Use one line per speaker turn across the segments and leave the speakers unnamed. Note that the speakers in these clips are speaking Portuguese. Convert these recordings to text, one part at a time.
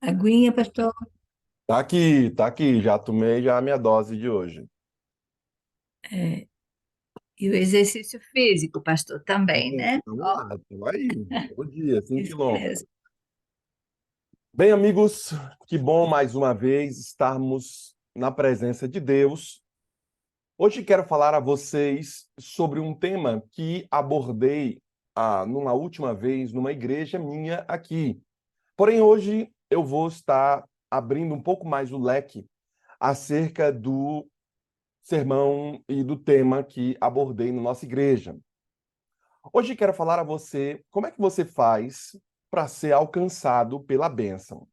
Aguinha, pastor.
Tá aqui, já tomei já a minha dose de hoje.
É, e o exercício físico, pastor, também, né?
Vamos
Ó,
lá, tô aí, todo dia, 5
isso
quilômetros.
mesmo.
Bem, amigos, que bom mais uma vez estarmos na presença de Deus. Hoje quero falar a vocês sobre um tema que abordei numa última vez numa igreja minha aqui. Porém, hoje eu vou estar abrindo um pouco mais o leque acerca do sermão e do tema que abordei na nossa igreja. Hoje quero falar a você como é que você faz para ser alcançado pela bênção.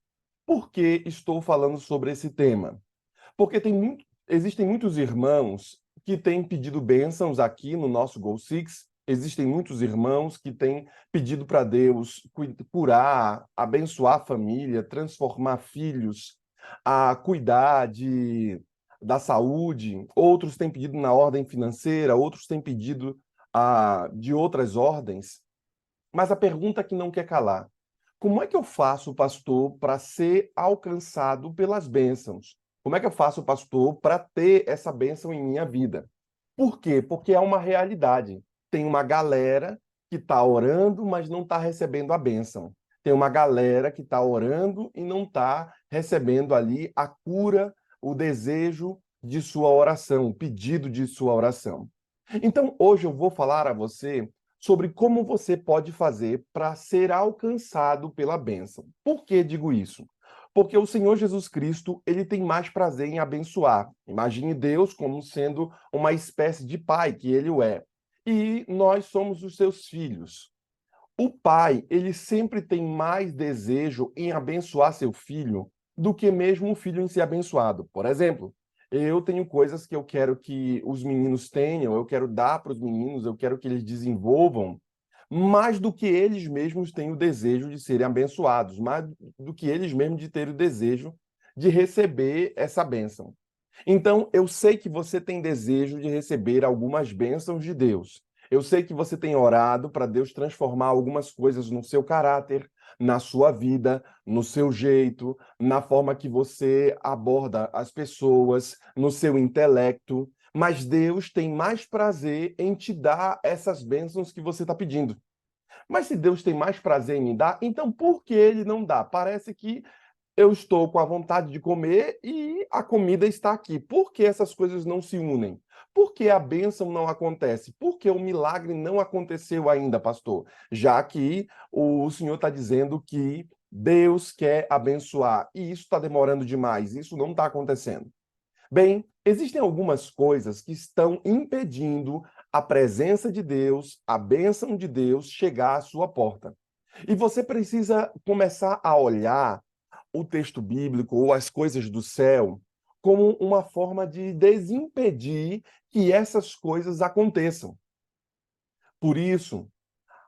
Por que estou falando sobre esse tema? Porque existem muitos irmãos que têm pedido bênçãos aqui no nosso Go Six. Existem muitos irmãos que têm pedido para Deus curar, abençoar a família, transformar filhos, a cuidar da saúde. Outros têm pedido na ordem financeira, outros têm pedido de outras ordens. Mas a pergunta que não quer calar: como é que eu faço, pastor, para ser alcançado pelas bênçãos? Como é que eu faço, pastor, para ter essa bênção em minha vida? Por quê? Porque é uma realidade. Tem uma galera que está orando, mas não está recebendo a bênção. Tem uma galera que está orando e não está recebendo ali a cura, o desejo de sua oração, o pedido de sua oração. Então, hoje eu vou falar a você sobre como você pode fazer para ser alcançado pela bênção. Por que digo isso? Porque o Senhor Jesus Cristo, ele tem mais prazer em abençoar. Imagine Deus como sendo uma espécie de pai, que ele o é. E nós somos os seus filhos. O pai, ele sempre tem mais desejo em abençoar seu filho do que mesmo o filho em ser abençoado. Por exemplo, eu tenho coisas que eu quero que os meninos tenham, eu quero dar para os meninos, eu quero que eles desenvolvam, mais do que eles mesmos têm o desejo de serem abençoados, mais do que eles mesmos de terem o desejo de receber essa bênção. Então, eu sei que você tem desejo de receber algumas bênçãos de Deus. Eu sei que você tem orado para Deus transformar algumas coisas no seu caráter, na sua vida, no seu jeito, na forma que você aborda as pessoas, no seu intelecto. Mas Deus tem mais prazer em te dar essas bênçãos que você está pedindo. Mas se Deus tem mais prazer em me dar, então por que ele não dá? Parece que eu estou com a vontade de comer e a comida está aqui. Por que essas coisas não se unem? Por que a bênção não acontece? Por que o milagre não aconteceu ainda, pastor? Já que o senhor está dizendo que Deus quer abençoar e isso está demorando demais, isso não está acontecendo. Bem, existem algumas coisas que estão impedindo a presença de Deus, a bênção de Deus chegar à sua porta. E você precisa começar a olhar o texto bíblico ou as coisas do céu como uma forma de desimpedir que essas coisas aconteçam. Por isso,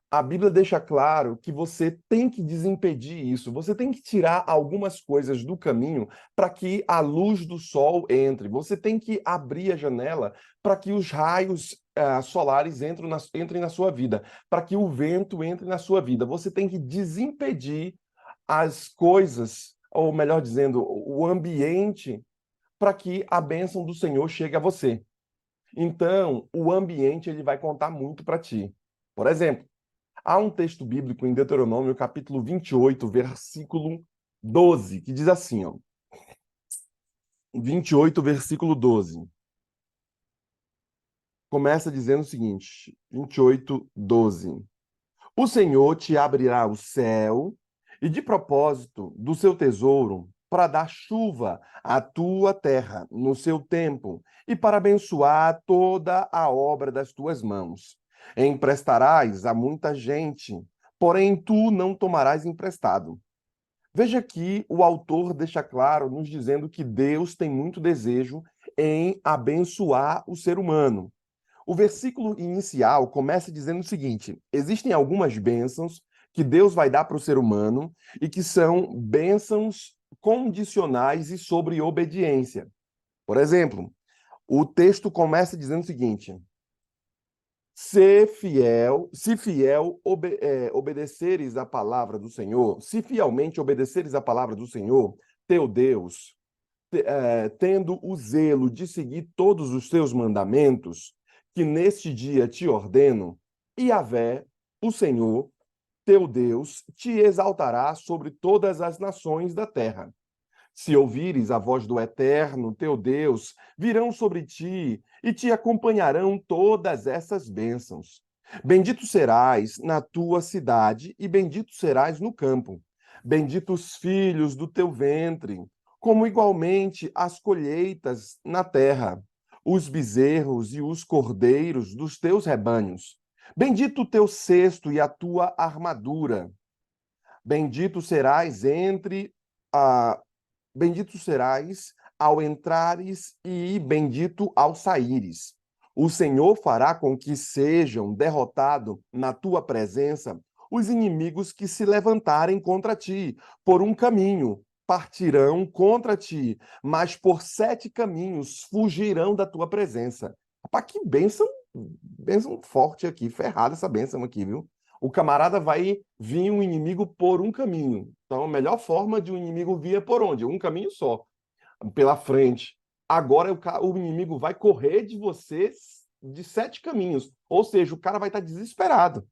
a Bíblia deixa claro que você tem que desimpedir isso, você tem que tirar algumas coisas do caminho para que a luz do sol entre, você tem que abrir a janela para que os raios solares entrem na sua vida, para que o vento entre na sua vida. Você tem que desimpedir as coisas, ou melhor dizendo, o ambiente, para que a bênção do Senhor chegue a você. Então, o ambiente ele vai contar muito para ti. Por exemplo, há um texto bíblico em Deuteronômio, capítulo 28, versículo 12, que diz assim, ó, 28, versículo 12. Começa dizendo o seguinte, 28, 12. O Senhor te abrirá o céu e, de propósito, do seu tesouro, para dar chuva à tua terra no seu tempo e para abençoar toda a obra das tuas mãos. Emprestarás a muita gente, porém tu não tomarás emprestado. Veja que o autor deixa claro, nos dizendo que Deus tem muito desejo em abençoar o ser humano. O versículo inicial começa dizendo o seguinte: existem algumas bênçãos que Deus vai dar para o ser humano e que são bênçãos condicionais e sobre obediência. Por exemplo, o texto começa dizendo o seguinte: Se fiel obedeceres a palavra do Senhor, se fielmente obedeceres a palavra do Senhor, teu Deus, tendo o zelo de seguir todos os teus mandamentos, que neste dia te ordeno, Yahvé, o Senhor, teu Deus, te exaltará sobre todas as nações da terra. Se ouvires a voz do Eterno, teu Deus, virão sobre ti e te acompanharão todas essas bênçãos. Bendito serás na tua cidade e bendito serás no campo. Benditos filhos do teu ventre, como igualmente as colheitas na terra, os bezerros e os cordeiros dos teus rebanhos. Bendito o teu cesto e a tua armadura. Bendito serás entre a Bendito serás ao entrares e bendito ao saíres. O Senhor fará com que sejam derrotados na tua presença os inimigos que se levantarem contra ti. Por um caminho partirão contra ti, mas por 7 caminhos fugirão da tua presença. Rapaz, que bênção forte aqui, ferrada essa bênção aqui, viu? O camarada vai vir um inimigo por um caminho. Então, a melhor forma de um inimigo vir é por onde? Um caminho só, pela frente. Agora, o inimigo vai correr de você de 7 caminhos. Ou seja, o cara vai estar desesperado.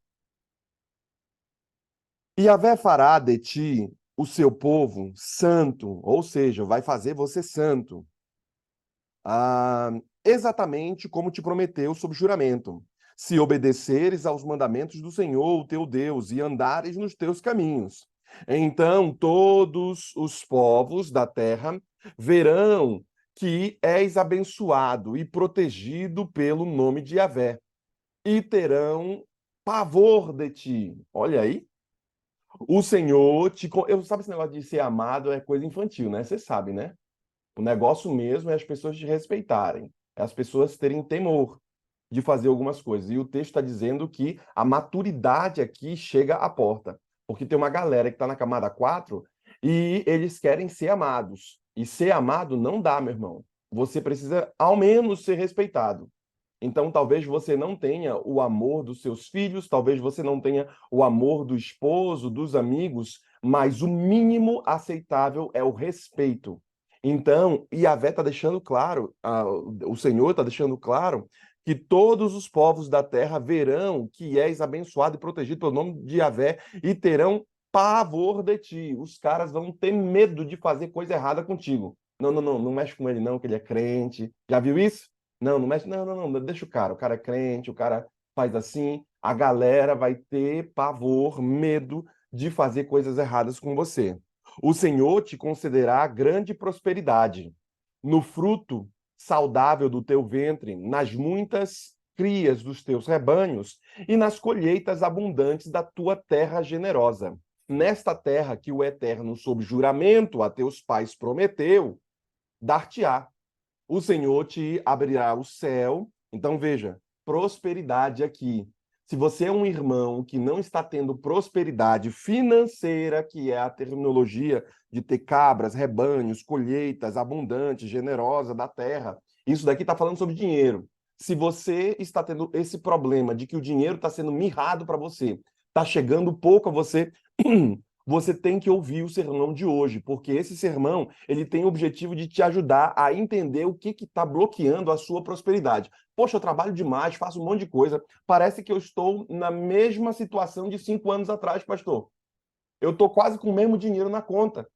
E Yahvé fará de ti o seu povo santo, ou seja, vai fazer você santo. Exatamente como te prometeu sob juramento. Se obedeceres aos mandamentos do Senhor, o teu Deus, e andares nos teus caminhos. Então todos os povos da terra verão que és abençoado e protegido pelo nome de Yahvé, e terão pavor de ti. Olha aí. O Senhor te... Eu sabe esse negócio de ser amado é coisa infantil, né? Você sabe, né? O negócio mesmo é as pessoas te respeitarem, é as pessoas terem temor de fazer algumas coisas. E o texto está dizendo que a maturidade aqui chega à porta, porque tem uma galera que está na camada 4 e eles querem ser amados. E ser amado não dá, meu irmão. Você precisa, ao menos, ser respeitado. Então, talvez você não tenha o amor dos seus filhos, talvez você não tenha o amor do esposo, dos amigos, mas o mínimo aceitável é o respeito. Então, Yahvé está deixando claro, o Senhor está deixando claro que todos os povos da terra verão que és abençoado e protegido pelo nome de Yahvé e terão pavor de ti. Os caras vão ter medo de fazer coisa errada contigo. Não, não, não, não mexe com ele não, que ele é crente. Já viu isso? Não, não mexe, não, não, não, deixa o cara é crente, o cara faz assim, a galera vai ter pavor, medo de fazer coisas erradas com você. O Senhor te concederá grande prosperidade no fruto saudável do teu ventre, nas muitas crias dos teus rebanhos e nas colheitas abundantes da tua terra generosa. Nesta terra que o Eterno, sob juramento a teus pais prometeu, dar-te-á. O Senhor te abrirá o céu. Então, veja, prosperidade aqui. Se você é um irmão que não está tendo prosperidade financeira, que é a terminologia de ter cabras, rebanhos, colheitas abundantes, generosa da terra, isso daqui está falando sobre dinheiro. Se você está tendo esse problema de que o dinheiro está sendo mirrado para você, está chegando pouco a você, você tem que ouvir o sermão de hoje, porque esse sermão ele tem o objetivo de te ajudar a entender o que está bloqueando a sua prosperidade. Poxa, eu trabalho demais, faço um monte de coisa. Parece que eu estou na mesma situação de 5 anos atrás, pastor. Eu estou quase com o mesmo dinheiro na conta.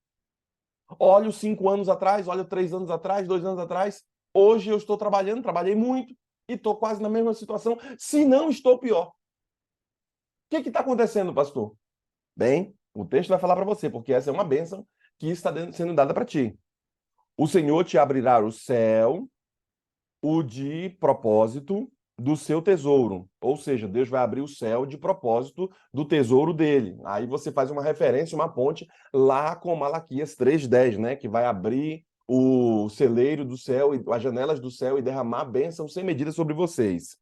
Olho 5 anos atrás, olho 3 anos atrás, 2 anos atrás. Hoje eu estou trabalhando, trabalhei muito e estou quase na mesma situação, se não estou pior. O que está acontecendo, pastor? Bem, o texto vai falar para você, porque essa é uma bênção que está sendo dada para ti. O Senhor te abrirá o céu, o de propósito do seu tesouro. Ou seja, Deus vai abrir o céu de propósito do tesouro dele. Aí você faz uma referência, uma ponte lá com Malaquias 3:10, né? Que vai abrir o celeiro do céu, as janelas do céu e derramar bênção sem medida sobre vocês.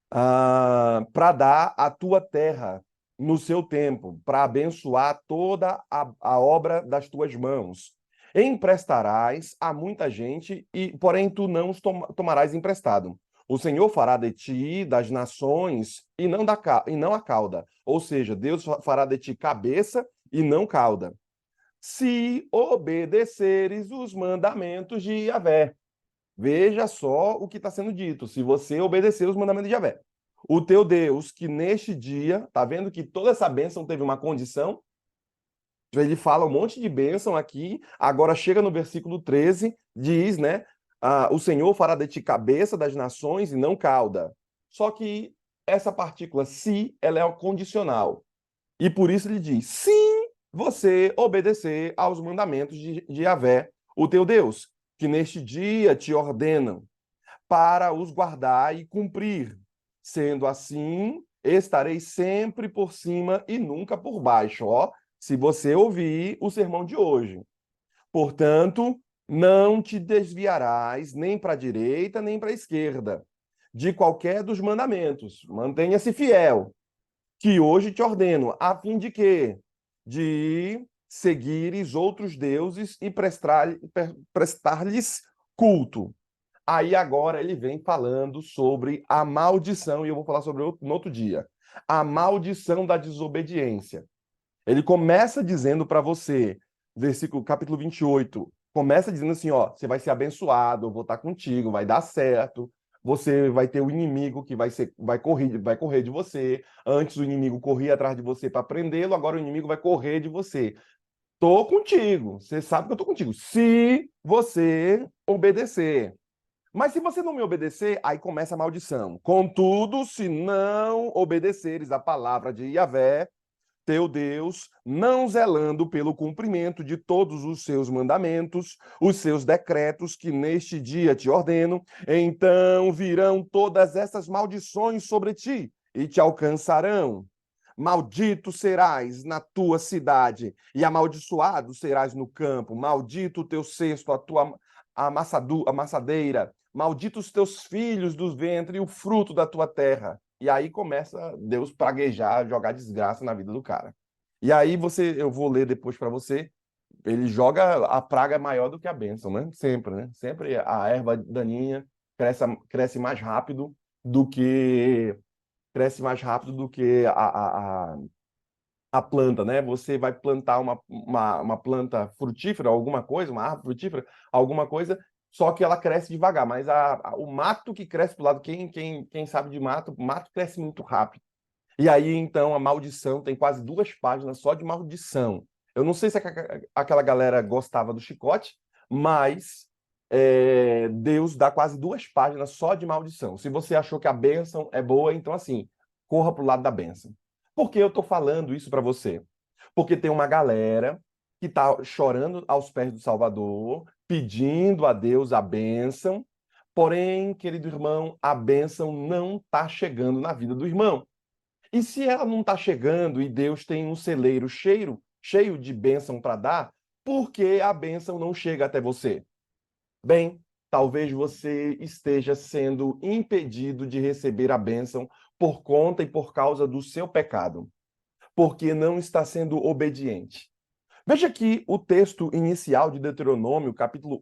Para dar a tua terra no seu tempo, para abençoar toda a obra das tuas mãos. Emprestarás a muita gente, porém tu não os tomarás emprestado. O Senhor fará de ti das nações e não a cauda. Ou seja, Deus fará de ti cabeça e não cauda. Se obedeceres os mandamentos de Yahvé. Veja só o que está sendo dito. Se você obedecer os mandamentos de Yahvé. O teu Deus, que neste dia, tá vendo que toda essa bênção teve uma condição? Ele fala um monte de bênção aqui, agora chega no versículo 13, diz, né? O Senhor fará de ti cabeça das nações e não cauda. Só que essa partícula se, ela é condicional. E por isso ele diz, se você obedecer aos mandamentos de Yahvé, o teu Deus, que neste dia te ordenam para os guardar e cumprir. Sendo assim, estarei sempre por cima e nunca por baixo. Ó, se você ouvir o sermão de hoje. Portanto, não te desviarás nem para a direita nem para a esquerda de qualquer dos mandamentos. Mantenha-se fiel, que hoje te ordeno, a fim de quê? De seguires outros deuses e prestar-lhes culto. Aí agora ele vem falando sobre a maldição, e eu vou falar sobre no outro dia. A maldição da desobediência. Ele começa dizendo para você, capítulo 28, começa dizendo assim, ó, você vai ser abençoado, eu vou estar contigo, vai dar certo, você vai ter o inimigo que vai correr de você. Antes o inimigo corria atrás de você para prendê-lo, agora o inimigo vai correr de você. Tô contigo, você sabe que eu tô contigo. Se você obedecer. Mas se você não me obedecer, aí começa a maldição. Contudo, se não obedeceres a palavra de Yahvé, teu Deus, não zelando pelo cumprimento de todos os seus mandamentos, os seus decretos que neste dia te ordeno, então virão todas essas maldições sobre ti e te alcançarão. Maldito serás na tua cidade e amaldiçoado serás no campo. Maldito o teu cesto, a tua amassadeira. Malditos os teus filhos do ventre e o fruto da tua terra. E aí começa Deus praguejar, jogar desgraça na vida do cara. E aí eu vou ler depois para você, ele joga a praga maior do que a bênção, né? Sempre, né? Sempre a erva daninha cresce mais rápido do que a planta, né? Você vai plantar uma planta frutífera, alguma coisa, uma árvore frutífera, alguma coisa, só que ela cresce devagar, mas o mato que cresce do lado, quem sabe de mato, o mato cresce muito rápido. E aí, então, a maldição tem quase 2 páginas só de maldição. Eu não sei se aquela galera gostava do chicote, mas Deus dá quase 2 páginas só de maldição. Se você achou que a bênção é boa, então, assim, corra para o lado da bênção. Por que eu estou falando isso para você? Porque tem uma galera que está chorando aos pés do Salvador, pedindo a Deus a bênção, porém, querido irmão, a bênção não está chegando na vida do irmão. E se ela não está chegando e Deus tem um celeiro cheio de bênção para dar, por que a bênção não chega até você? Bem, talvez você esteja sendo impedido de receber a bênção por conta e por causa do seu pecado, porque não está sendo obediente. Veja aqui o texto inicial de Deuteronômio, capítulo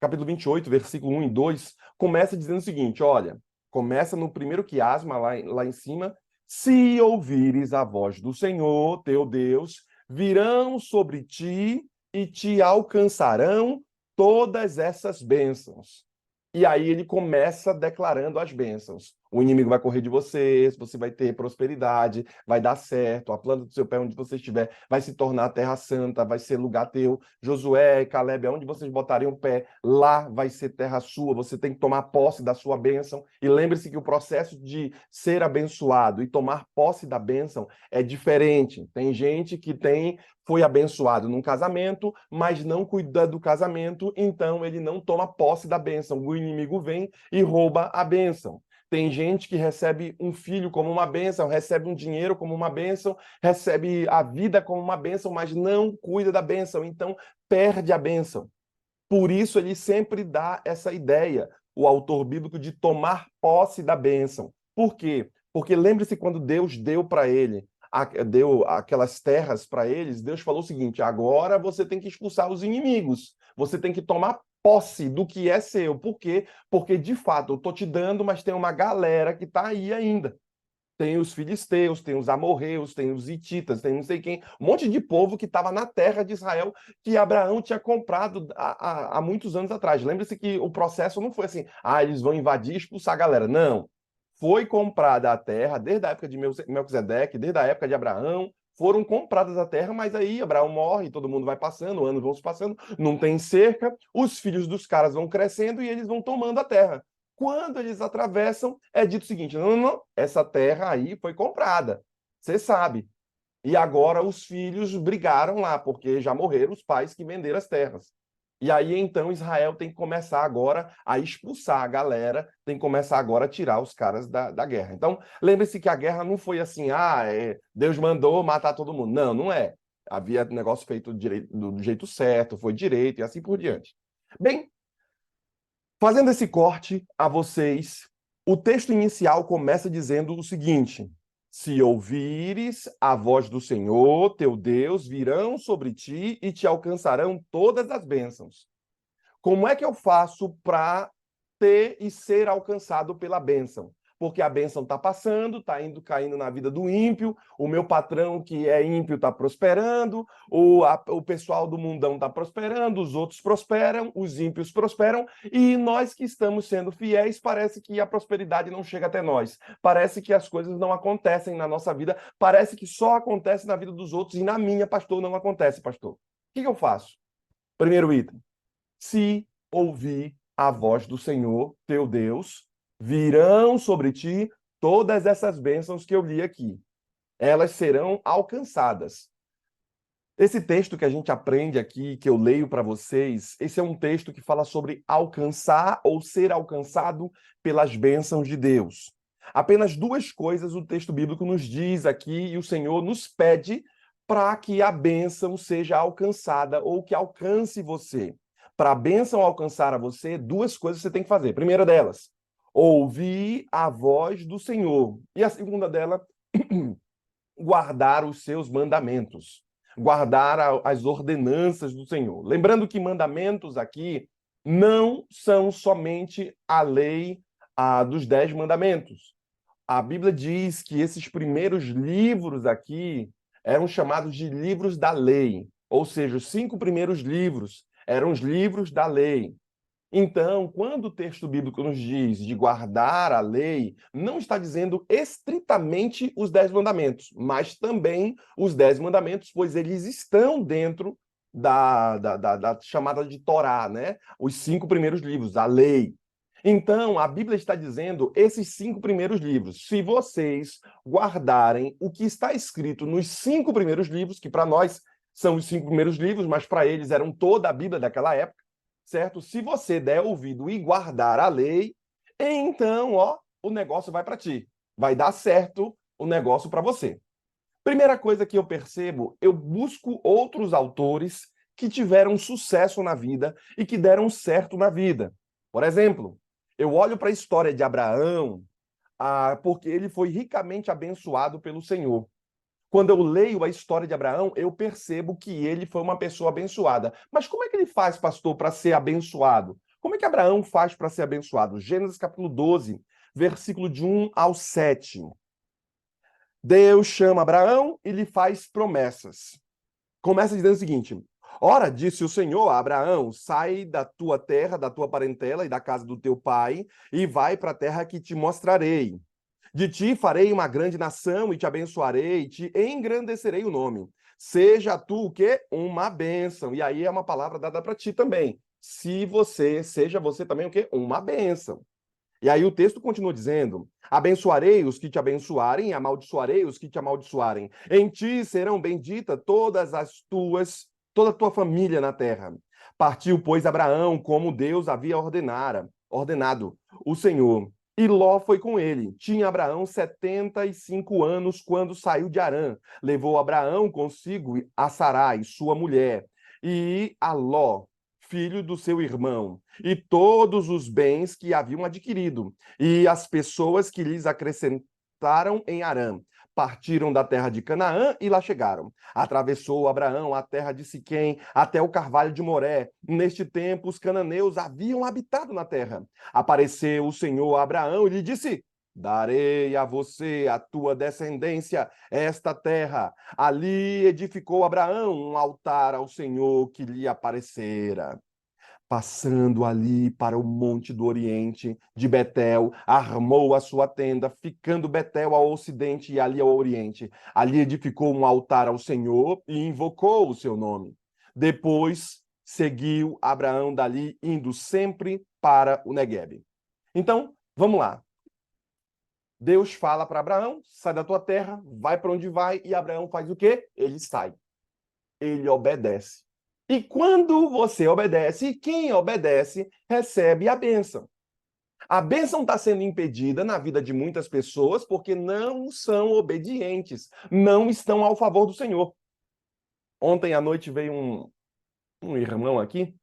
28, versículo 1 e 2, começa dizendo o seguinte, olha, começa no primeiro quiasma, lá em cima, se ouvires a voz do Senhor, teu Deus, virão sobre ti e te alcançarão todas essas bênçãos. E aí ele começa declarando as bênçãos. O inimigo vai correr de você vai ter prosperidade, vai dar certo, a planta do seu pé onde você estiver vai se tornar a terra santa, vai ser lugar teu. Josué e Caleb, aonde vocês botarem o pé, lá vai ser terra sua, você tem que tomar posse da sua bênção. E lembre-se que o processo de ser abençoado e tomar posse da bênção é diferente. Tem gente que foi abençoado num casamento, mas não cuida do casamento, então ele não toma posse da bênção. O inimigo vem e rouba a bênção. Tem gente que recebe um filho como uma bênção, recebe um dinheiro como uma bênção, recebe a vida como uma bênção, mas não cuida da bênção, então perde a bênção. Por isso ele sempre dá essa ideia, o autor bíblico, de tomar posse da bênção. Por quê? Porque lembre-se quando Deus deu para ele, deu aquelas terras para eles, Deus falou o seguinte, agora você tem que expulsar os inimigos, você tem que tomar posse do que é seu. Por quê? Porque, de fato, eu estou te dando, mas tem uma galera que está aí ainda. Tem os filisteus, tem os amorreus, tem os hititas, tem não sei quem, um monte de povo que estava na terra de Israel que Abraão tinha comprado há muitos anos atrás. Lembre-se que o processo não foi assim, eles vão invadir e expulsar a galera. Não. Foi comprada a terra desde a época de Melquisedeque, desde a época de Abraão, foram compradas a terra, mas aí Abraão morre, todo mundo vai passando, anos vão se passando, não tem cerca, os filhos dos caras vão crescendo e eles vão tomando a terra. Quando eles atravessam, é dito o seguinte: não, não, não, essa terra aí foi comprada. Você sabe. E agora os filhos brigaram lá, porque já morreram os pais que venderam as terras. E aí então Israel tem que começar agora a expulsar a galera, tem que começar agora a tirar os caras da guerra. Então, lembre-se que a guerra não foi assim, Deus mandou matar todo mundo. Não, não é. Havia negócio feito do jeito certo, foi direito e assim por diante. Bem, fazendo esse corte a vocês, o texto inicial começa dizendo o seguinte: se ouvires a voz do Senhor, teu Deus, virão sobre ti e te alcançarão todas as bênçãos. Como é que eu faço para ter e ser alcançado pela bênção? Porque a bênção está passando, está indo caindo na vida do ímpio, o meu patrão que é ímpio está prosperando, o pessoal do mundão está prosperando, os outros prosperam, os ímpios prosperam, e nós que estamos sendo fiéis, parece que a prosperidade não chega até nós. Parece que as coisas não acontecem na nossa vida, parece que só acontece na vida dos outros, e na minha, pastor, não acontece, pastor. O que eu faço? Primeiro item: se ouvir a voz do Senhor, teu Deus, virão sobre ti todas essas bênçãos que eu li aqui. Elas serão alcançadas. Esse texto que a gente aprende aqui, que eu leio para vocês, esse é um texto que fala sobre alcançar ou ser alcançado pelas bênçãos de Deus. Apenas duas coisas o texto bíblico nos diz aqui e o Senhor nos pede para que a bênção seja alcançada ou que alcance você. Para a bênção alcançar a você, duas coisas você tem que fazer. Primeira delas, ouvir a voz do Senhor. E a segunda dela, guardar os seus mandamentos. Guardar as ordenanças do Senhor. Lembrando que mandamentos aqui não são somente a lei dos 10 mandamentos. A Bíblia diz que esses primeiros livros aqui eram chamados de livros da lei. Ou seja, os 5 primeiros livros eram os livros da lei. Então, quando o texto bíblico nos diz de guardar a lei, não está dizendo estritamente os 10 mandamentos, mas também os 10 mandamentos, pois eles estão dentro da chamada de Torá, né? Os 5 primeiros livros, a lei. Então, a Bíblia está dizendo esses 5 primeiros livros. Se vocês guardarem o que está escrito nos 5 primeiros livros, que para nós são os 5 primeiros livros, mas para eles eram toda a Bíblia daquela época, certo? Se você der ouvido e guardar a lei, então, o negócio vai para ti. Vai dar certo o negócio para você. Primeira coisa que eu percebo, eu busco outros autores que tiveram sucesso na vida e que deram certo na vida. Por exemplo, eu olho para a história de Abraão, porque ele foi ricamente abençoado pelo Senhor. Quando eu leio a história de Abraão, eu percebo que ele foi uma pessoa abençoada. Mas como é que ele faz, pastor, para ser abençoado? Como é que Abraão faz para ser abençoado? Gênesis capítulo 12, versículo de 1 ao 7. Deus chama Abraão e lhe faz promessas. Começa dizendo o seguinte: ora, disse o Senhor a Abraão, sai da tua terra, da tua parentela e da casa do teu pai, e vai para a terra que te mostrarei. De ti farei uma grande nação e te abençoarei, e te engrandecerei o nome. Seja tu o quê? Uma bênção. E aí é uma palavra dada para ti também. Seja você também o quê? Uma bênção. E aí o texto continua dizendo: abençoarei os que te abençoarem, e amaldiçoarei os que te amaldiçoarem. Em ti serão benditas toda a tua família na terra. Partiu, pois, Abraão, como Deus havia ordenado o Senhor. E Ló foi com ele. Tinha Abraão 75 anos quando saiu de Harã. Levou Abraão consigo a Sarai, sua mulher, e a Ló, filho do seu irmão, e todos os bens que haviam adquirido, e as pessoas que lhes acrescentaram em Harã. Partiram da terra de Canaã e lá chegaram. Atravessou Abraão a terra de Siquém até o carvalho de Moré. Neste tempo, os cananeus haviam habitado na terra. Apareceu o Senhor a Abraão e lhe disse: Darei a você, a tua descendência, esta terra. Ali edificou Abraão um altar ao Senhor que lhe aparecera. Passando ali para o monte do Oriente, de Betel, armou a sua tenda, ficando Betel ao ocidente e ali ao oriente. Ali edificou um altar ao Senhor e invocou o seu nome. Depois seguiu Abraão dali, indo sempre para o Neguebe. Então, vamos lá. Deus fala para Abraão: sai da tua terra, vai para onde vai, e Abraão faz o quê? Ele sai. Ele obedece. E quando você obedece, quem obedece recebe a bênção. A bênção está sendo impedida na vida de muitas pessoas porque não são obedientes, não estão ao favor do Senhor. Ontem à noite veio um irmão aqui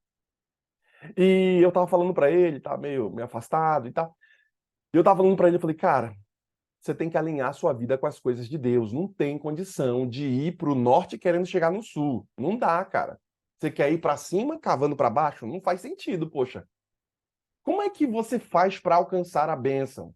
e eu estava falando para ele, tá meio afastado e tal. E eu estava falando para ele, eu falei, cara, você tem que alinhar a sua vida com as coisas de Deus. Não tem condição de ir para o norte querendo chegar no sul. Não dá, cara. Você quer ir para cima, cavando para baixo? Não faz sentido, poxa. Como é que você faz para alcançar a bênção?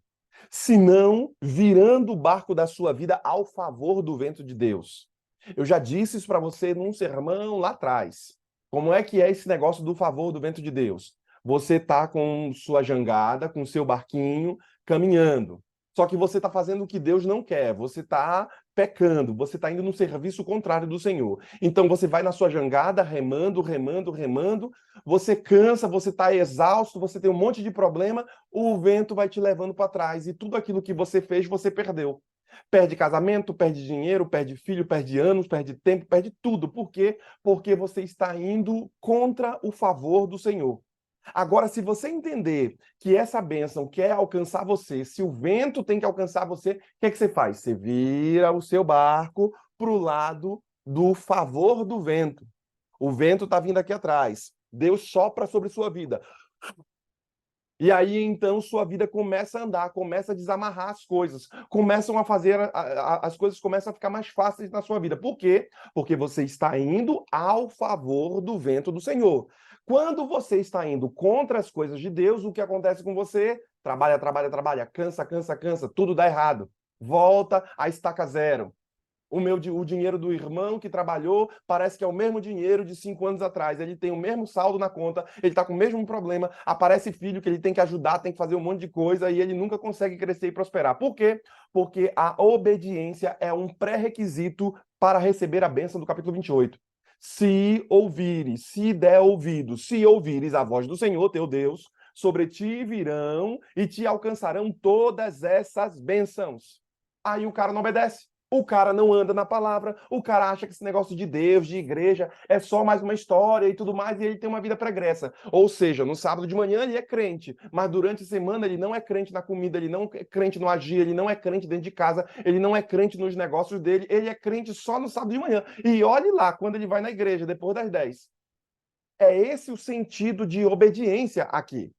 Se não virando o barco da sua vida ao favor do vento de Deus. Eu já disse isso para você num sermão lá atrás. Como é que é esse negócio do favor do vento de Deus? Você está com sua jangada, com seu barquinho, caminhando. Só que você está fazendo o que Deus não quer. Você está pecando. Você está indo no serviço contrário do Senhor. Então você vai na sua jangada, remando, remando, remando. Você cansa, você está exausto, você tem um monte de problema. O vento vai te levando para trás. E tudo aquilo que você fez, você perdeu. Perde casamento, perde dinheiro, perde filho, perde anos, perde tempo, perde tudo. Por quê? Porque você está indo contra o favor do Senhor. Agora, se você entender que essa bênção quer alcançar você, se o vento tem que alcançar você, o que é que você faz? Você vira o seu barco para o lado do favor do vento. O vento está vindo aqui atrás. Deus sopra sobre sua vida. E aí, então, sua vida começa a andar, começa a desamarrar as coisas, começam a fazer, as coisas começam a ficar mais fáceis na sua vida. Por quê? Porque você está indo ao favor do vento do Senhor. Quando você está indo contra as coisas de Deus, o que acontece com você? Trabalha, trabalha, trabalha, cansa, cansa, cansa, tudo dá errado. Volta à estaca zero. O dinheiro do irmão que trabalhou parece que é o mesmo dinheiro de 5 anos atrás. Ele tem o mesmo saldo na conta, ele está com o mesmo problema. Aparece filho que ele tem que ajudar, tem que fazer um monte de coisa e ele nunca consegue crescer e prosperar. Por quê? Porque a obediência é um pré-requisito para receber a bênção do capítulo 28. Se ouvires, se der ouvido, se ouvires a voz do Senhor, teu Deus, sobre ti virão e te alcançarão todas essas bênçãos. Aí o cara não obedece. O cara não anda na palavra, o cara acha que esse negócio de Deus, de igreja, é só mais uma história e tudo mais, e ele tem uma vida pregressa. Ou seja, no sábado de manhã ele é crente, mas durante a semana ele não é crente na comida, ele não é crente no agir, ele não é crente dentro de casa, ele não é crente nos negócios dele, ele é crente só no sábado de manhã. E olhe lá, quando ele vai na igreja, depois das 10. É esse o sentido de obediência aqui.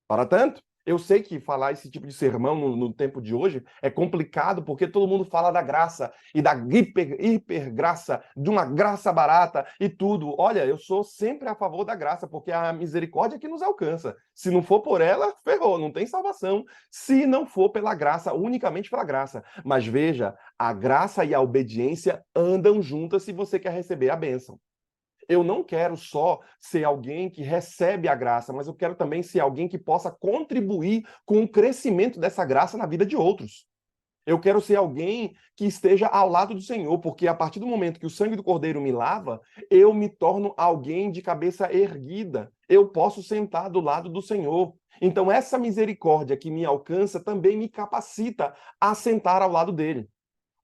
Para tanto, eu sei que falar esse tipo de sermão no tempo de hoje é complicado, porque todo mundo fala da graça e da hiper graça, de uma graça barata e tudo. Olha, eu sou sempre a favor da graça, porque a misericórdia é que nos alcança. Se não for por ela, ferrou, não tem salvação. Se não for pela graça, unicamente pela graça. Mas veja, a graça e a obediência andam juntas se você quer receber a bênção. Eu não quero só ser alguém que recebe a graça, mas eu quero também ser alguém que possa contribuir com o crescimento dessa graça na vida de outros. Eu quero ser alguém que esteja ao lado do Senhor, porque a partir do momento que o sangue do Cordeiro me lava, eu me torno alguém de cabeça erguida. Eu posso sentar do lado do Senhor. Então, essa misericórdia que me alcança também me capacita a sentar ao lado dele.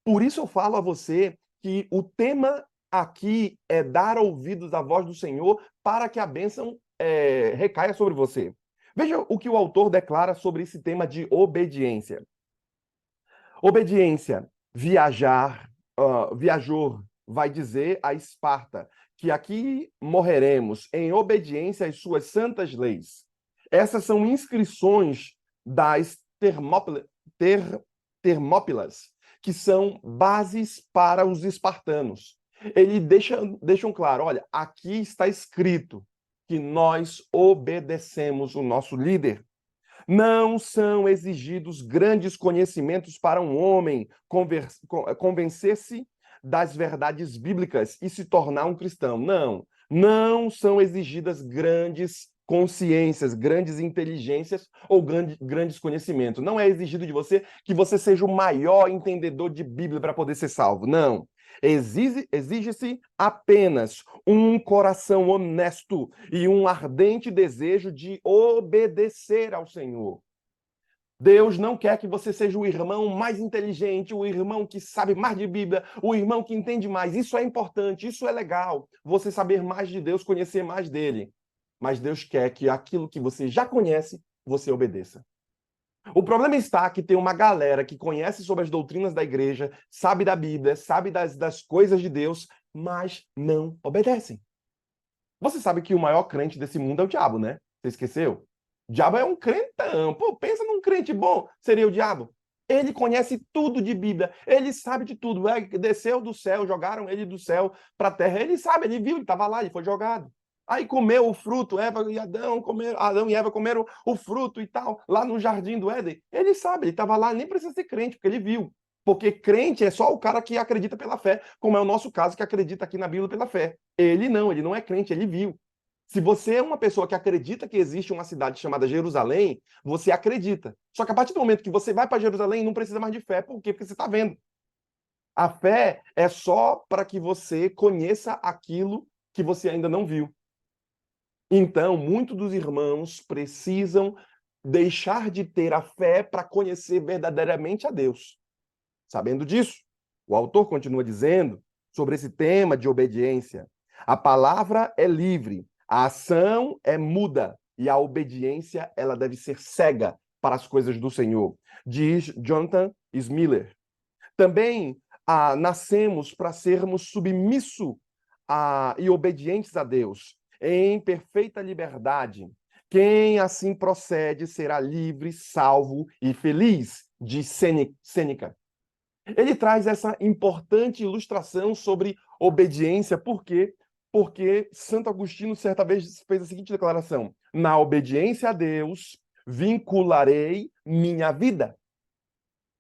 Por isso eu falo a você que o tema aqui é dar ouvidos à voz do Senhor para que a bênção recaia sobre você. Veja o que o autor declara sobre esse tema de obediência. Obediência, viajor vai dizer a Esparta que aqui morreremos em obediência às suas santas leis. Essas são inscrições das Termópilas, que são bases para os espartanos. Ele deixam claro, olha, aqui está escrito que nós obedecemos o nosso líder. Não são exigidos grandes conhecimentos para um homem convencer-se das verdades bíblicas e se tornar um cristão. Não, não são exigidas grandes consciências, grandes inteligências ou grandes conhecimentos. Não é exigido de você que você seja o maior entendedor de Bíblia para poder ser salvo. Não. Exige-se apenas um coração honesto e um ardente desejo de obedecer ao Senhor. Deus não quer que você seja o irmão mais inteligente, o irmão que sabe mais de Bíblia, o irmão que entende mais. Isso é importante, isso é legal. Você saber mais de Deus, conhecer mais dele. Mas Deus quer que aquilo que você já conhece, você obedeça. O problema está que tem uma galera que conhece sobre as doutrinas da igreja, sabe da Bíblia, sabe das coisas de Deus, mas não obedecem. Você sabe que o maior crente desse mundo é o diabo, né? Você esqueceu? O diabo é um crentão. Pô, pensa num crente bom, seria o diabo. Ele conhece tudo de Bíblia, ele sabe de tudo. Desceu do céu, jogaram ele do céu para a terra. Ele sabe, ele viu, ele estava lá, ele foi jogado. Aí comeu o fruto, Adão e Eva comeram o fruto e tal, lá no jardim do Éden. Ele sabe, ele estava lá, nem precisa ser crente, porque ele viu. Porque crente é só o cara que acredita pela fé, como é o nosso caso, que acredita aqui na Bíblia pela fé. Ele não é crente, ele viu. Se você é uma pessoa que acredita que existe uma cidade chamada Jerusalém, você acredita. Só que a partir do momento que você vai para Jerusalém, não precisa mais de fé. Por quê? Porque você está vendo. A fé é só para que você conheça aquilo que você ainda não viu. Então, muitos dos irmãos precisam deixar de ter a fé para conhecer verdadeiramente a Deus. Sabendo disso, o autor continua dizendo sobre esse tema de obediência. A palavra é livre, a ação é muda e a obediência ela deve ser cega para as coisas do Senhor, diz Jonathan Smiller. Também nascemos para sermos submissos e obedientes a Deus, em perfeita liberdade. Quem assim procede será livre, salvo e feliz, diz Sêneca. Ele traz essa importante ilustração sobre obediência, por quê? Porque Santo Agostinho, certa vez, fez a seguinte declaração: na obediência a Deus, vincularei minha vida.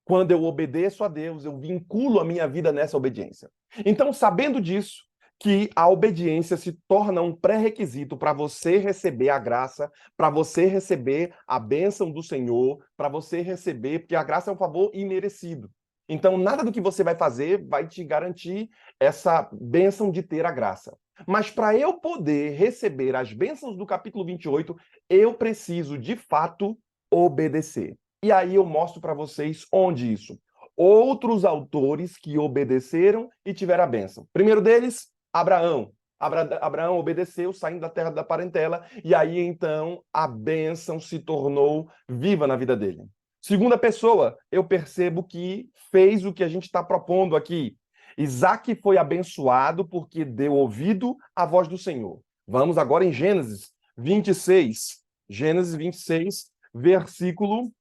Quando eu obedeço a Deus, eu vinculo a minha vida nessa obediência. Então, sabendo disso, que a obediência se torna um pré-requisito para você receber a graça, para você receber a bênção do Senhor, para você receber, porque a graça é um favor imerecido. Então, nada do que você vai fazer vai te garantir essa bênção de ter a graça. Mas para eu poder receber as bênçãos do capítulo 28, eu preciso, de fato, obedecer. E aí eu mostro para vocês onde isso. Outros autores que obedeceram e tiveram a bênção. Primeiro deles, Abraão. Abraão obedeceu, saindo da terra da parentela, e aí então a bênção se tornou viva na vida dele. Segunda pessoa, eu percebo que fez o que a gente está propondo aqui. Isaac foi abençoado porque deu ouvido à voz do Senhor. Vamos agora em Gênesis 26. Gênesis 26, versículo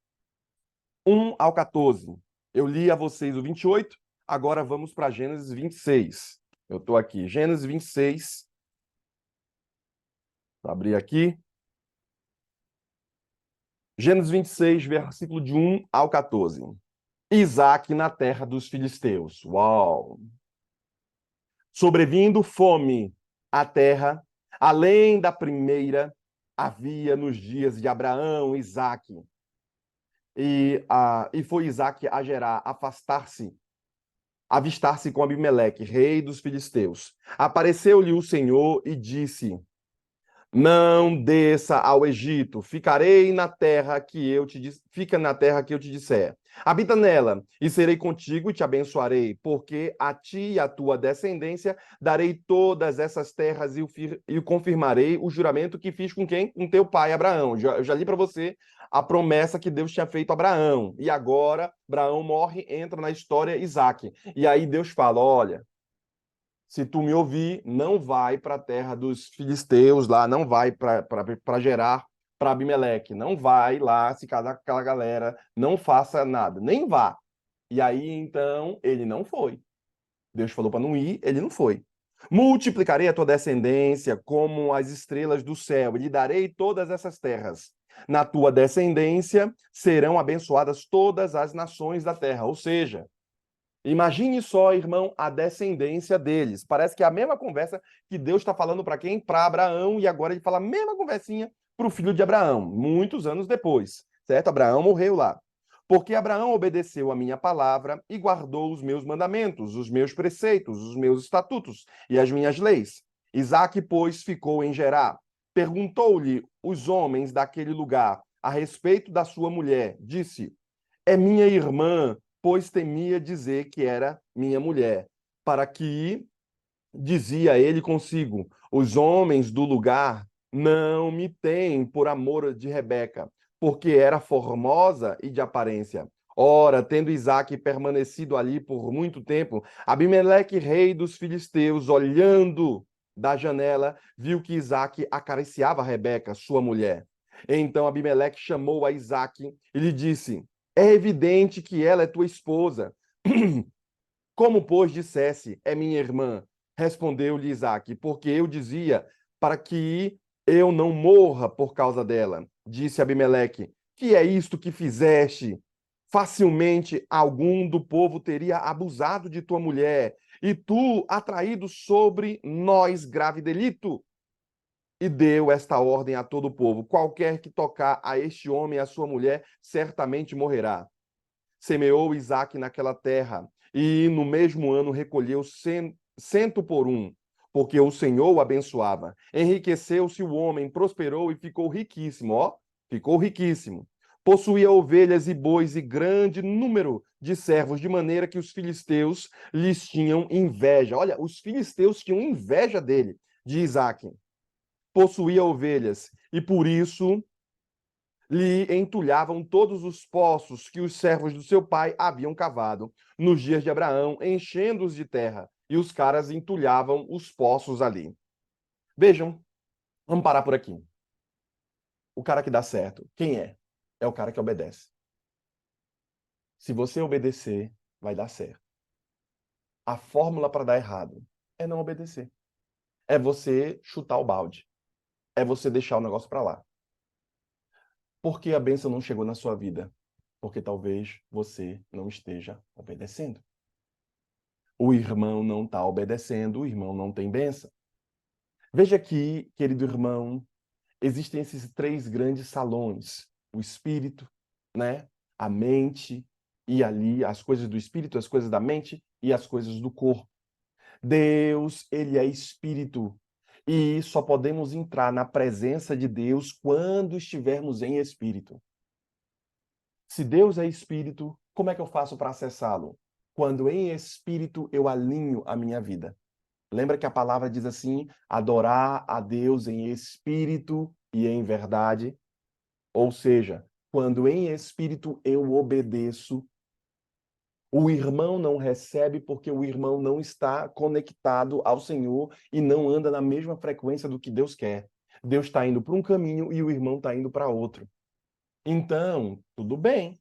1 ao 14. Eu li a vocês o 28, agora vamos para Gênesis 26. Eu estou aqui, Gênesis 26. Vou abrir aqui. Gênesis 26, versículo de 1 ao 14. Isaac na terra dos filisteus. Uau! Sobrevindo fome à terra, além da primeira, havia nos dias de Abraão, Isaque. E foi Isaque a Gerar, avistar-se com Abimeleque, rei dos filisteus. Apareceu-lhe o Senhor e disse: não desça ao Egito, ficarei na terra que eu te fica na terra que eu te disser. Habita nela, e serei contigo e te abençoarei, porque a ti e a tua descendência darei todas essas terras e confirmarei o juramento que fiz com quem? Com teu pai Abraão. Eu já li para você a promessa que Deus tinha feito a Abraão. E agora, Abraão morre, entra na história Isaque. E aí Deus fala, olha, se tu me ouvir, não vai para a terra dos filisteus lá, não vai para Gerar, para Abimeleque, não vai lá se casar com aquela galera, não faça nada, nem vá. E aí, então, ele não foi. Deus falou para não ir, ele não foi. Multiplicarei a tua descendência como as estrelas do céu, e lhe darei todas essas terras. Na tua descendência serão abençoadas todas as nações da terra. Ou seja, imagine só, irmão, a descendência deles. Parece que é a mesma conversa que Deus está falando para quem? Para Abraão, e agora ele fala a mesma conversinha para o filho de Abraão, muitos anos depois, certo? Abraão morreu lá. Porque Abraão obedeceu a minha palavra e guardou os meus mandamentos, os meus preceitos, os meus estatutos e as minhas leis. Isaque, pois, ficou em Gerar. Perguntou-lhe os homens daquele lugar a respeito da sua mulher. Disse: é minha irmã, pois temia dizer que era minha mulher. Para que, dizia ele consigo, os homens do lugar não me têm por amor de Rebeca, porque era formosa e de aparência. Ora, tendo Isaque permanecido ali por muito tempo, Abimeleque, rei dos filisteus, olhando da janela, viu que Isaque acariciava Rebeca, sua mulher. Então Abimeleque chamou a Isaque e lhe disse: é evidente que ela é tua esposa. Como, pois, dissesse, é minha irmã? Respondeu-lhe Isaque, porque eu dizia para que eu não morra por causa dela. Disse Abimeleque: que é isto que fizeste? Facilmente algum do povo teria abusado de tua mulher, e tu, atraído sobre nós grave delito. E deu esta ordem a todo o povo: qualquer que tocar a este homem e a sua mulher, certamente morrerá. Semeou Isaque naquela terra, e no mesmo ano recolheu cento por um, porque o Senhor o abençoava. Enriqueceu-se o homem, prosperou e ficou riquíssimo, ó, ficou riquíssimo. Possuía ovelhas e bois e grande número de servos, de maneira que os filisteus lhes tinham inveja. Olha, os filisteus tinham inveja dele, de Isaque. Possuía ovelhas, e por isso lhe entulhavam todos os poços que os servos do seu pai haviam cavado nos dias de Abraão, enchendo-os de terra, e os caras entulhavam os poços ali. Vejam, vamos parar por aqui. O cara que dá certo, quem é? É o cara que obedece. Se você obedecer, vai dar certo. A fórmula para dar errado é não obedecer. É você chutar o balde. É você deixar o negócio para lá. Por que a bênção não chegou na sua vida? Porque talvez você não esteja obedecendo. O irmão não está obedecendo, o irmão não tem bênção. Veja aqui, querido irmão, existem esses três grandes salões: o espírito, né? A mente, e ali as coisas do espírito, as coisas da mente e as coisas do corpo. Deus, ele é espírito. E só podemos entrar na presença de Deus quando estivermos em espírito. Se Deus é espírito, como é que eu faço para acessá-lo? Quando em espírito eu alinho a minha vida. Lembra que a palavra diz assim: adorar a Deus em espírito e em verdade? Ou seja, quando em espírito eu obedeço, o irmão não recebe porque o irmão não está conectado ao Senhor e não anda na mesma frequência do que Deus quer. Deus está indo para um caminho e o irmão está indo para outro. Então, tudo bem.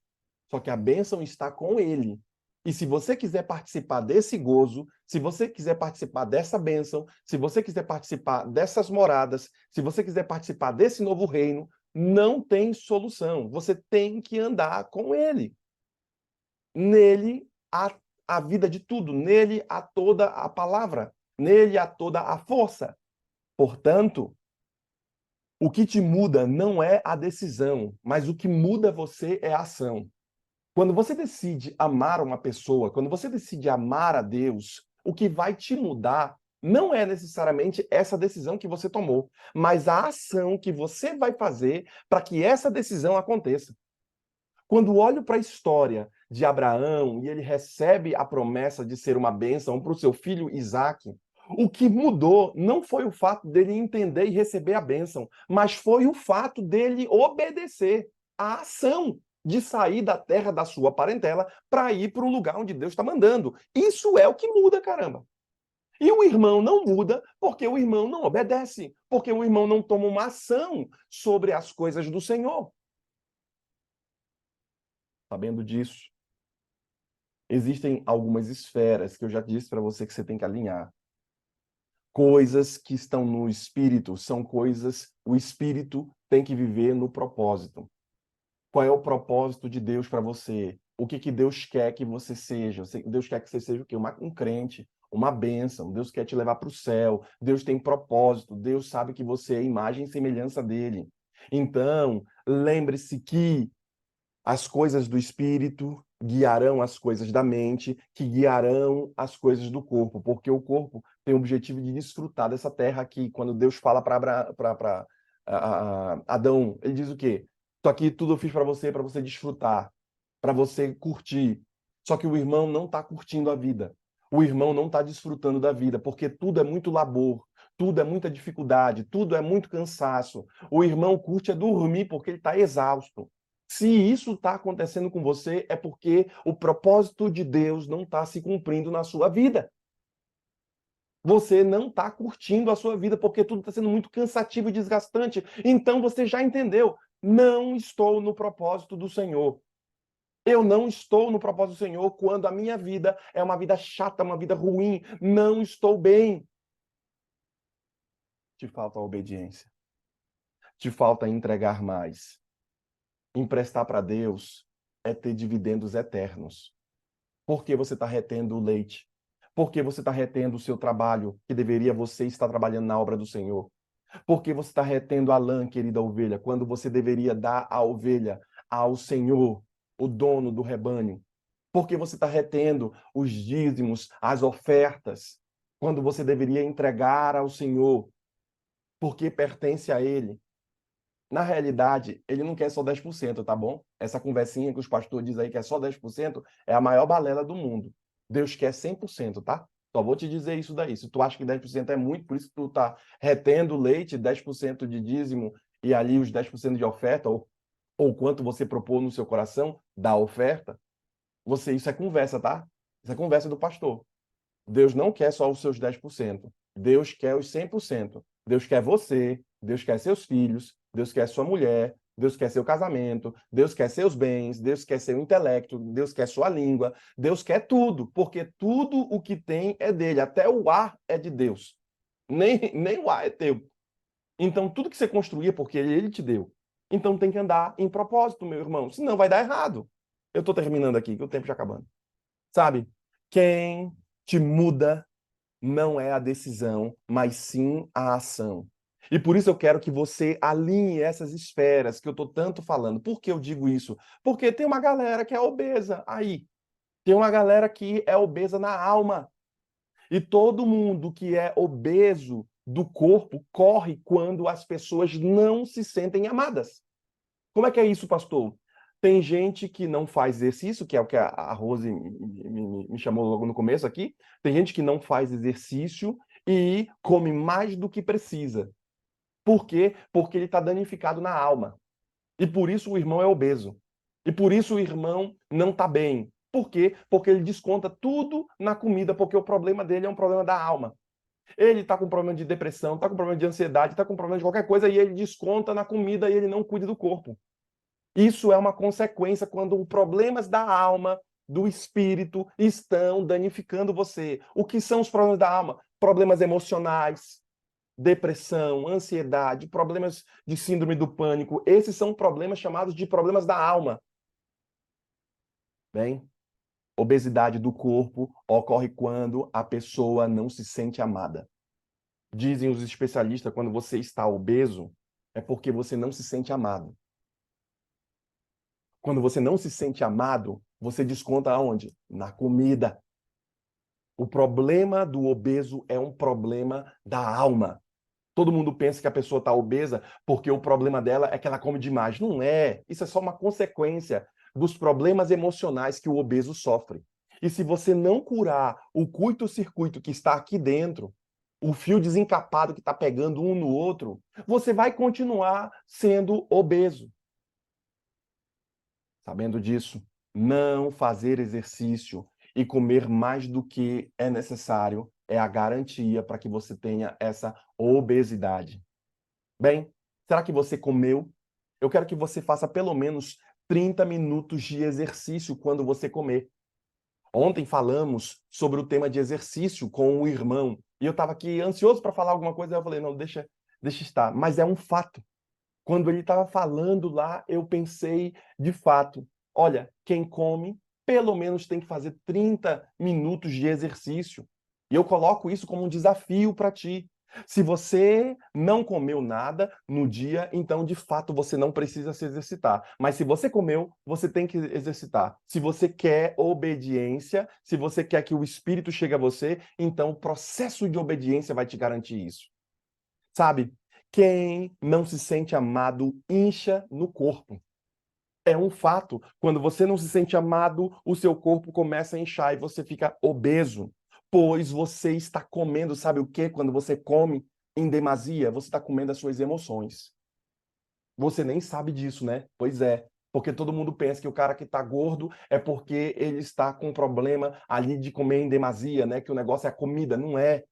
Só que a bênção está com ele. E se você quiser participar desse gozo, se você quiser participar dessa bênção, se você quiser participar dessas moradas, se você quiser participar desse novo reino, não tem solução. Você tem que andar com ele. Nele há a vida de tudo. Nele há toda a palavra. Nele há toda a força. Portanto, o que te muda não é a decisão, mas o que muda você é a ação. Quando você decide amar uma pessoa, quando você decide amar a Deus, o que vai te mudar não é necessariamente essa decisão que você tomou, mas a ação que você vai fazer para que essa decisão aconteça. Quando olho para a história de Abraão e ele recebe a promessa de ser uma bênção para o seu filho Isaque, o que mudou não foi o fato dele entender e receber a bênção, mas foi o fato dele obedecer à ação de sair da terra da sua parentela para ir para o lugar onde Deus está mandando. Isso é o que muda, caramba. E o irmão não muda porque o irmão não obedece, porque o irmão não toma uma ação sobre as coisas do Senhor. Sabendo disso, Existem algumas esferas que eu já disse para você que você tem que alinhar. Coisas que estão no espírito são coisas, o espírito tem que viver no propósito. Qual é o propósito de Deus para você? O que Deus quer que você seja? Deus quer que você seja o quê? Um crente, uma bênção. Deus quer te levar para o céu. Deus tem propósito. Deus sabe que você é imagem e semelhança dele. Então, lembre-se que as coisas do espírito guiarão as coisas da mente, que guiarão as coisas do corpo, porque o corpo tem o objetivo de desfrutar dessa terra aqui. Quando Deus fala para Adão, ele diz o quê? Isso aqui tudo eu fiz para você desfrutar, para você curtir. Só que o irmão não está curtindo a vida. O irmão não está desfrutando da vida, porque tudo é muito labor, tudo é muita dificuldade, tudo é muito cansaço. O irmão curte é dormir porque ele está exausto. Se isso está acontecendo com você, é porque o propósito de Deus não está se cumprindo na sua vida. Você não está curtindo a sua vida, porque tudo está sendo muito cansativo e desgastante. Então você já entendeu. Não estou no propósito do Senhor. Eu não estou no propósito do Senhor quando a minha vida é uma vida chata, uma vida ruim. Não estou bem. Te falta a obediência. Te falta entregar mais. Emprestar para Deus é ter dividendos eternos. Por que você está retendo o leite? Por que você está retendo o seu trabalho, que deveria você estar trabalhando na obra do Senhor? Por que você está retendo a lã, querida ovelha, quando você deveria dar a ovelha ao Senhor, o dono do rebanho? Por que você está retendo os dízimos, as ofertas, quando você deveria entregar ao Senhor, porque pertence a Ele? Na realidade, ele não quer só 10%, tá bom? Essa conversinha que os pastores dizem aí que é só 10% é a maior balela do mundo. Deus quer 100%, tá? Só vou te dizer isso daí. Se tu acha que 10% é muito, por isso que tu tá retendo leite, 10% de dízimo e ali os 10% de oferta, ou quanto você propôs no seu coração da oferta, isso é conversa, tá? Isso é conversa do pastor. Deus não quer só os seus 10%. Deus quer os 100%. Deus quer você, Deus quer seus filhos, Deus quer sua mulher, Deus quer seu casamento, Deus quer seus bens, Deus quer seu intelecto, Deus quer sua língua, Deus quer tudo, porque tudo o que tem é dele, até o ar é de Deus. Nem o ar é teu. Então, tudo que você construir é porque ele te deu. Então, tem que andar em propósito, meu irmão, senão vai dar errado. Eu estou terminando aqui, que o tempo já acabando. Sabe? Quem te muda não é a decisão, mas sim a ação. E por isso eu quero que você alinhe essas esferas que eu estou tanto falando. Por que eu digo isso? Porque tem uma galera que é obesa aí. Tem uma galera que é obesa na alma. E todo mundo que é obeso do corpo corre quando as pessoas não se sentem amadas. Como é que é isso, pastor? Tem gente que não faz exercício, que é o que a Rose me chamou logo no começo aqui. Tem gente que não faz exercício e come mais do que precisa. Por quê? Porque ele está danificado na alma. E por isso o irmão é obeso. E por isso o irmão não está bem. Por quê? Porque ele desconta tudo na comida, porque o problema dele é um problema da alma. Ele está com problema de depressão, está com problema de ansiedade, está com problema de qualquer coisa e ele desconta na comida e ele não cuida do corpo. Isso é uma consequência quando os problemas da alma, do espírito, estão danificando você. O que são os problemas da alma? Problemas emocionais, depressão, ansiedade, problemas de síndrome do pânico. Esses são problemas chamados de problemas da alma. Bem, obesidade do corpo ocorre quando a pessoa não se sente amada. Dizem os especialistas, quando você está obeso, é porque você não se sente amado. Quando você não se sente amado, você desconta aonde? Na comida. O problema do obeso é um problema da alma. Todo mundo pensa que a pessoa está obesa porque o problema dela é que ela come demais. Não é. Isso é só uma consequência dos problemas emocionais que o obeso sofre. E se você não curar o curto-circuito que está aqui dentro, o fio desencapado que está pegando um no outro, você vai continuar sendo obeso. Sabendo disso, não fazer exercício e comer mais do que é necessário é a garantia para que você tenha essa obesidade. Bem, será que você comeu? Eu quero que você faça pelo menos 30 minutos de exercício quando você comer. Ontem falamos sobre o tema de exercício com o irmão. E eu estava aqui ansioso para falar alguma coisa, aí eu falei, não, deixa estar. Mas é um fato. Quando ele estava falando lá, eu pensei, de fato, olha, quem come, pelo menos tem que fazer 30 minutos de exercício. E eu coloco isso como um desafio para ti. Se você não comeu nada no dia, então de fato você não precisa se exercitar. Mas se você comeu, você tem que exercitar. Se você quer obediência, se você quer que o Espírito chegue a você, então o processo de obediência vai te garantir isso. Sabe? Quem não se sente amado incha no corpo. É um fato. Quando você não se sente amado, o seu corpo começa a inchar e você fica obeso, pois você está comendo, sabe o quê? Quando você come em demasia, você está comendo as suas emoções. Você nem sabe disso, né? Pois é. Porque todo mundo pensa que o cara que está gordo é porque ele está com um problema ali de comer em demasia, né? Que o negócio é a comida. Não é.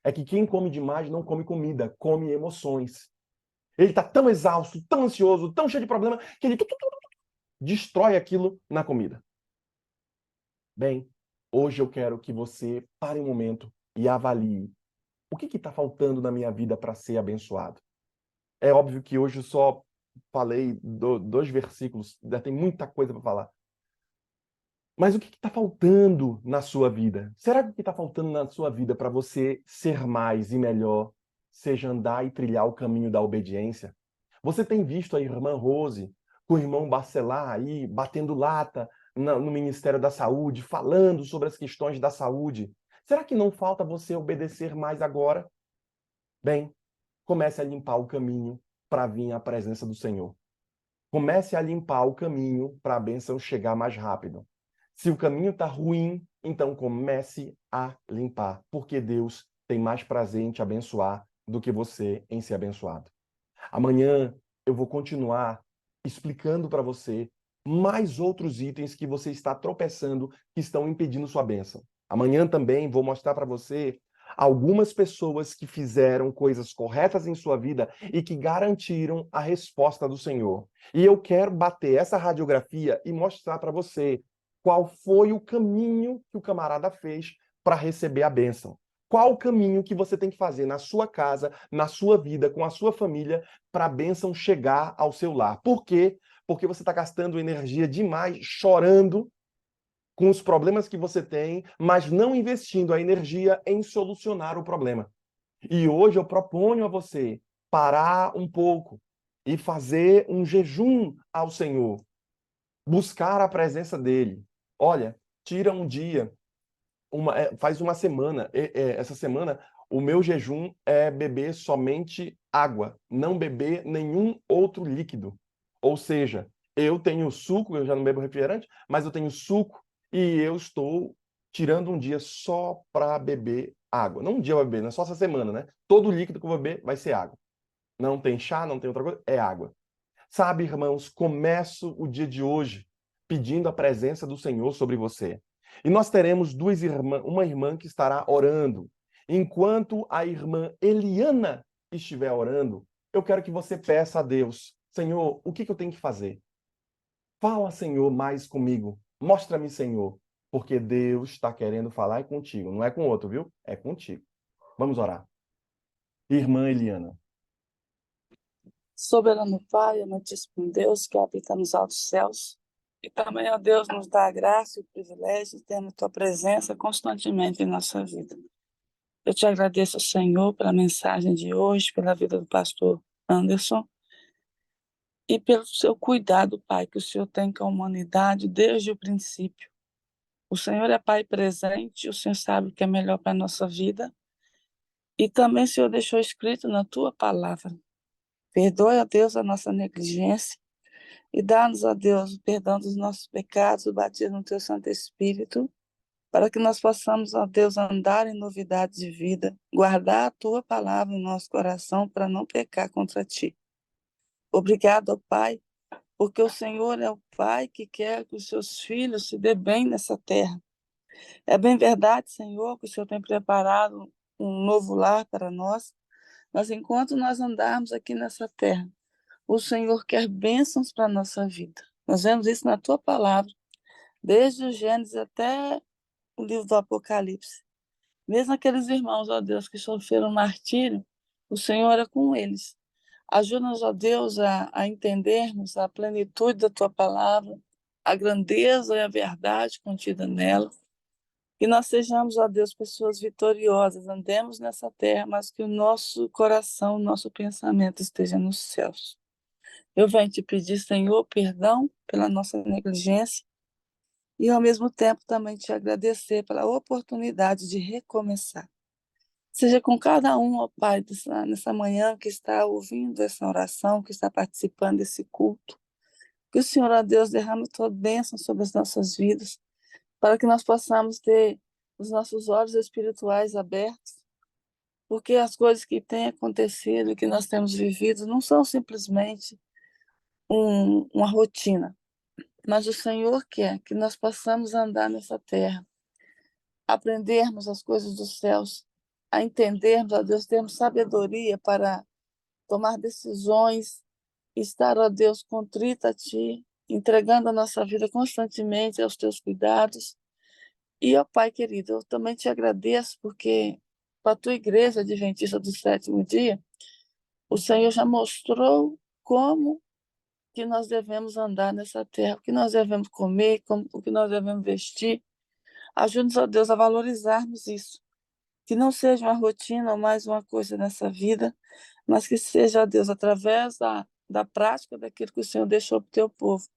É que quem come demais não come comida, come emoções. Ele está tão exausto, tão ansioso, tão cheio de problema, que ele destrói aquilo na comida. Bem, hoje eu quero que você pare um momento e avalie o que está faltando na minha vida para ser abençoado. É óbvio que hoje eu só falei dois versículos, ainda tem muita coisa para falar. Mas o que está faltando na sua vida? Será que o que está faltando na sua vida para você ser mais e melhor seja andar e trilhar o caminho da obediência? Você tem visto a irmã Rose com o irmão Bacelar aí batendo lata no Ministério da Saúde, falando sobre as questões da saúde. Será que não falta você obedecer mais agora? Bem, comece a limpar o caminho para vir à presença do Senhor. Comece a limpar o caminho para a bênção chegar mais rápido. Se o caminho está ruim, então comece a limpar, porque Deus tem mais prazer em te abençoar do que você em ser abençoado. Amanhã eu vou continuar explicando para você mais outros itens que você está tropeçando que estão impedindo sua bênção. Amanhã também vou mostrar para você algumas pessoas que fizeram coisas corretas em sua vida e que garantiram a resposta do Senhor. E eu quero bater essa radiografia e mostrar para você qual foi o caminho que o camarada fez para receber a bênção. Qual o caminho que você tem que fazer na sua casa, na sua vida, com a sua família, para a bênção chegar ao seu lar. Por quê? Porque você está gastando energia demais chorando com os problemas que você tem, mas não investindo a energia em solucionar o problema. E hoje eu proponho a você parar um pouco e fazer um jejum ao Senhor, buscar a presença dele. Olha, tira um dia, faz uma semana. Essa semana, o meu jejum é beber somente água, não beber nenhum outro líquido. Ou seja, eu tenho suco, eu já não bebo refrigerante, mas eu tenho suco e eu estou tirando um dia só para beber água. Não um dia para beber, não é só essa semana, né? Todo líquido que eu vou beber vai ser água. Não tem chá, não tem outra coisa, é água. Sabe, irmãos, começo o dia de hoje pedindo a presença do Senhor sobre você. E nós teremos uma irmã que estará orando. Enquanto a irmã Eliana estiver orando, eu quero que você peça a Deus: Senhor, o que eu tenho que fazer? Fala, Senhor, mais comigo. Mostra-me, Senhor, porque Deus está querendo falar contigo. Não é com outro, viu? É contigo. Vamos orar. Irmã Eliana.
Soberano Pai, amantíssimo Deus que habita nos altos céus, e também, ó Deus, nos dá a graça e o privilégio de ter a Tua presença constantemente em nossa vida. Eu te agradeço, Senhor, pela mensagem de hoje, pela vida do pastor Anderson, e pelo seu cuidado, Pai, que o Senhor tem com a humanidade desde o princípio. O Senhor é Pai presente, o Senhor sabe o que é melhor para a nossa vida, e também o Senhor deixou escrito na Tua palavra. Perdoe, ó Deus, a nossa negligência, e dá-nos, ó Deus, o perdão dos nossos pecados, o batismo no Teu Santo Espírito, para que nós possamos, ó Deus, andar em novidade de vida, guardar a Tua palavra no nosso coração para não pecar contra Ti. Obrigado, ó Pai, porque o Senhor é o Pai que quer que os Seus filhos se dê bem nessa terra. É bem verdade, Senhor, que o Senhor tem preparado um novo lar para nós, mas enquanto nós andarmos aqui nessa terra, o Senhor quer bênçãos para a nossa vida. Nós vemos isso na Tua palavra, desde o Gênesis até o livro do Apocalipse. Mesmo aqueles irmãos, ó Deus, que sofreram martírio, o Senhor é com eles. Ajuda-nos, ó Deus, a entendermos a plenitude da Tua palavra, a grandeza e a verdade contida nela. Que nós sejamos, ó Deus, pessoas vitoriosas, andemos nessa terra, mas que o nosso coração, o nosso pensamento esteja nos céus. Eu venho te pedir, Senhor, perdão pela nossa negligência e, ao mesmo tempo, também te agradecer pela oportunidade de recomeçar. Seja com cada um, ó Pai, nessa manhã que está ouvindo essa oração, que está participando desse culto. Que o Senhor, ó Deus, derrame tua bênção sobre as nossas vidas, para que nós possamos ter os nossos olhos espirituais abertos, porque as coisas que têm acontecido, que nós temos vivido, não são simplesmente uma rotina, mas o Senhor quer que nós possamos andar nessa terra, aprendermos as coisas dos céus, a entendermos, ó Deus, termos sabedoria para tomar decisões, estar, ó Deus, contrita a Ti, entregando a nossa vida constantemente aos Teus cuidados. E, ó Pai querido, eu também te agradeço porque para a Tua igreja adventista do sétimo dia, o Senhor já mostrou como que nós devemos andar nessa terra, o que nós devemos comer, o que nós devemos vestir. Ajude-nos, ó Deus, a valorizarmos isso. Que não seja uma rotina ou mais uma coisa nessa vida, mas que seja, ó Deus, através da prática daquilo que o Senhor deixou para o teu povo.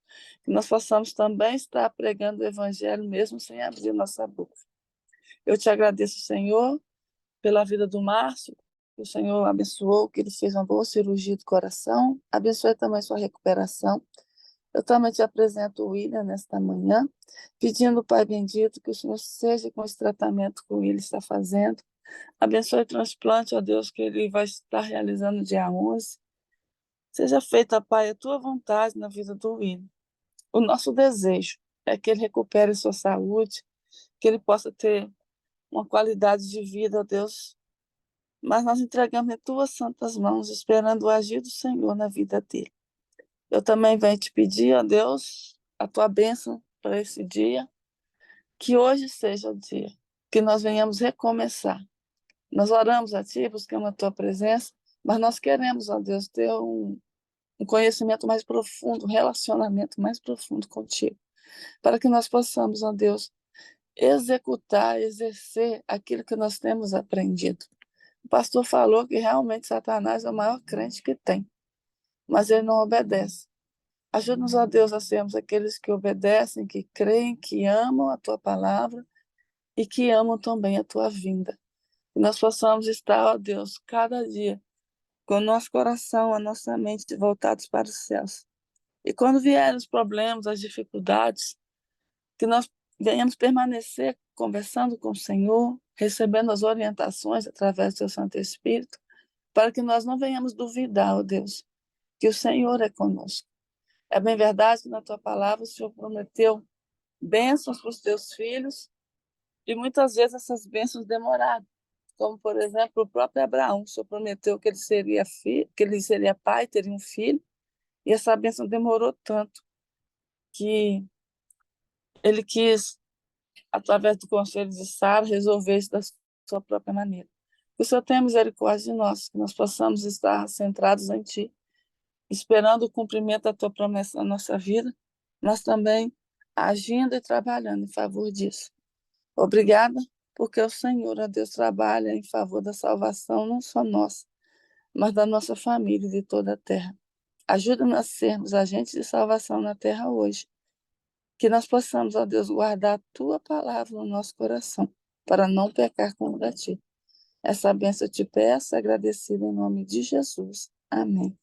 Que nós possamos também estar pregando o Evangelho mesmo sem abrir nossa boca. Eu te agradeço, Senhor, pela vida do Márcio, que o Senhor abençoou, que ele fez uma boa cirurgia do coração. Abençoe também sua recuperação. Eu também te apresento o William nesta manhã, pedindo, Pai bendito, que o Senhor seja com esse tratamento que o William está fazendo. Abençoe o transplante, ó Deus, que ele vai estar realizando dia 11. Seja feita, Pai, a tua vontade na vida do William. O nosso desejo é que ele recupere sua saúde, que ele possa ter uma qualidade de vida, ó Deus. Mas nós entregamos em tuas santas mãos, esperando o agir do Senhor na vida dele. Eu também venho te pedir, ó Deus, a tua bênção para esse dia, que hoje seja o dia, que nós venhamos recomeçar. Nós oramos a ti, buscamos a tua presença, mas nós queremos, ó Deus, ter um conhecimento mais profundo, um relacionamento mais profundo contigo, para que nós possamos, ó Deus, executar, exercer aquilo que nós temos aprendido. O pastor falou que realmente Satanás é o maior crente que tem, mas ele não obedece. Ajuda-nos, ó Deus, a sermos aqueles que obedecem, que creem, que amam a tua palavra e que amam também a tua vinda. Que nós possamos estar, ó Deus, cada dia com o nosso coração, a nossa mente voltados para os céus. E quando vierem os problemas, as dificuldades, que nós venhamos permanecer conversando com o Senhor, recebendo as orientações através do seu Santo Espírito, para que nós não venhamos duvidar, ó Deus, que o Senhor é conosco. É bem verdade que na tua palavra o Senhor prometeu bênçãos para os teus filhos, e muitas vezes essas bênçãos demoraram. Como, por exemplo, o próprio Abraão, o Senhor prometeu que ele seria filho, que ele seria pai, teria um filho, e essa bênção demorou tanto que ele quis, através do conselho de Sara, resolver isso da sua própria maneira. Que o Senhor tenha misericórdia de nós, que nós possamos estar centrados em Ti, esperando o cumprimento da Tua promessa na nossa vida, mas também agindo e trabalhando em favor disso. Obrigada, porque o Senhor, ó Deus, trabalha em favor da salvação, não só nossa, mas da nossa família e de toda a terra. Ajuda-nos a sermos agentes de salvação na terra hoje. Que nós possamos, ó Deus, guardar a Tua palavra no nosso coração, para não pecar contra Ti. Essa bênção eu te peço, agradecida em nome de Jesus. Amém.